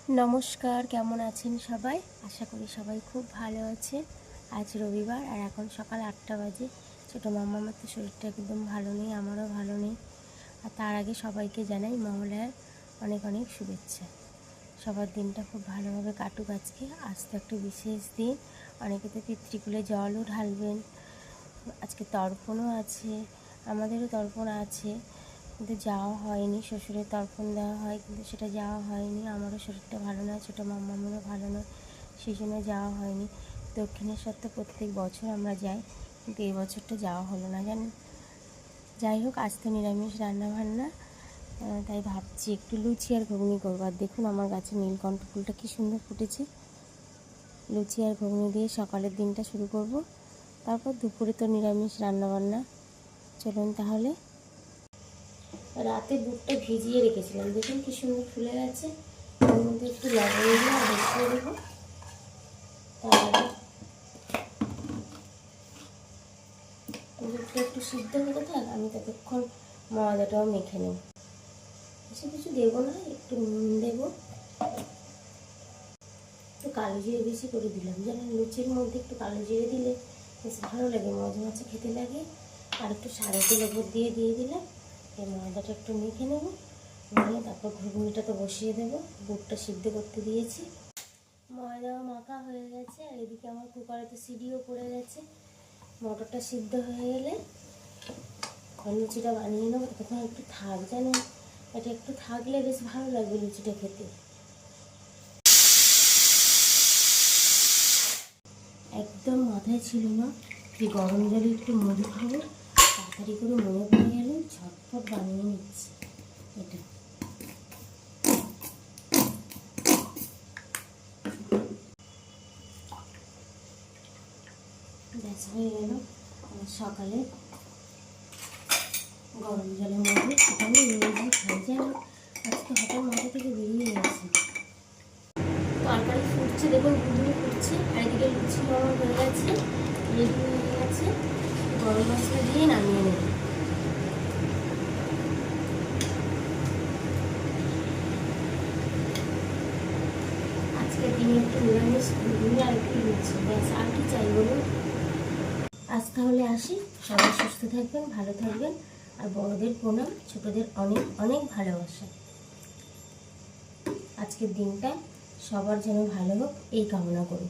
নমস্কার, কেমন আছেন সবাই? আশা করি সবাই খুব ভালো আছে। আজ রবিবার আর এখন সকাল 8টা বাজে। ছোটো মামার তো শরীরটা একদম ভালো নেই, আমারও ভালো নেই। আর তার আগে সবাইকে জানাই মহালয়ার অনেক অনেক শুভেচ্ছা। সবার দিনটা খুব ভালোভাবে কাটুক। আজ তো একটা বিশেষ দিন, অনেকে তো পিতৃকুলে জলও ঢালবেন। আজকে তর্পণও আছে, আমাদেরও তর্পণ আছে, কিন্তু যাওয়া হয়নি। শ্বশুরের তর্পণ দেওয়া হয়, কিন্তু সেটা যাওয়া হয়নি। আমারও শরীরটা ভালো নয়, ছোটো মামারও ভালো নয়, সেই জন্য যাওয়া হয়নি। দক্ষিণেশ্বর তো প্রত্যেক বছর আমরা যাই, কিন্তু এই বছরটা যাওয়া হলো না জানেন। যাই হোক, আজ তো নিরামিষ রান্নাবান্না, তাই ভাবছি একটু লুচি আর ঘুগনি করবো। আর দেখুন আমার গাছে নীলকণ্ঠ ফুলটা কী সুন্দর ফুটেছে। লুচি আর ঘুগনি দিয়ে সকালের দিনটা শুরু করব, তারপর দুপুরে তো নিরামিষ রান্নাবান্না। চলুন তাহলে। রাতে বুটটা ভিজিয়ে রেখেছিলাম, দেখুন কি সুন্দর ফুলে গেছে। এর মধ্যে একটু লবণ দিয়ে আর বসিয়ে দেবো। তারপরে বুটটা একটু সিদ্ধ হতে থাক, আমি ততক্ষণ ময়দাটাও মেখে নেব। বেশি কিছু দেবো না, একটু নুন দেবো, একটু কালো জিরে বেশি করে দিলাম। জানেন, লুচির মধ্যে একটু কালো জিরে দিলে বেশ ভালো লাগে, মজা মজা খেতে লাগে। আর একটু সাদা তেল ওপর দিয়ে দিলাম। এই ময়দাটা একটু মেখে নেবো, নিয়ে তারপর ঘুগনিটা তো বসিয়ে দেবো। বুটটা সিদ্ধ করতে দিয়েছি, ময়দাও মাখা হয়ে গেছে। আর এদিকে আমার কুকারে তো সিডিও পড়ে গেছে। মটরটা সিদ্ধ হয়ে গেলে লুচিটা বানিয়ে নেবো। তখন একটু থাক, জানেন, এটা একটু থাকলে বেশ ভালো লাগবে লুচিটা খেতে। একদম মাথায় ছিল না যে গরম জলে একটু মধু খাবো, তাড়াতাড়ি করে মনে পড়ে গেল, ঝটপট বানিয়ে নিচ্ছি এটা। ব্যাস হয়ে গেল সকালে গরম জলের মধ্যে। সকালে রোজই খাই, যেন আজকে হঠাৎ মাথা থেকে বেরিয়ে গেছে। তরকারি ফুটছে, দেখুন ঘুগনি ফুটছে, আর এদিকে লুচি আমার হয়ে গেছে, রেডি হয়ে গেছে। গরম মশলা দিয়ে নামিয়ে নেব। আজকের দিনে একটু নিরামিষ ঘুগনি আর একটু লুচি, ব্যাস আর কি চাই বলুন। আজ তাহলে আসি, সবাই সুস্থ থাকবেন, ভালো থাকবেন। আর বড়দের প্রণাম, ছোটদের অনেক অনেক ভালোবাসা। আজকের দিনটা সবার যেন ভালো হোক এই কামনা করি।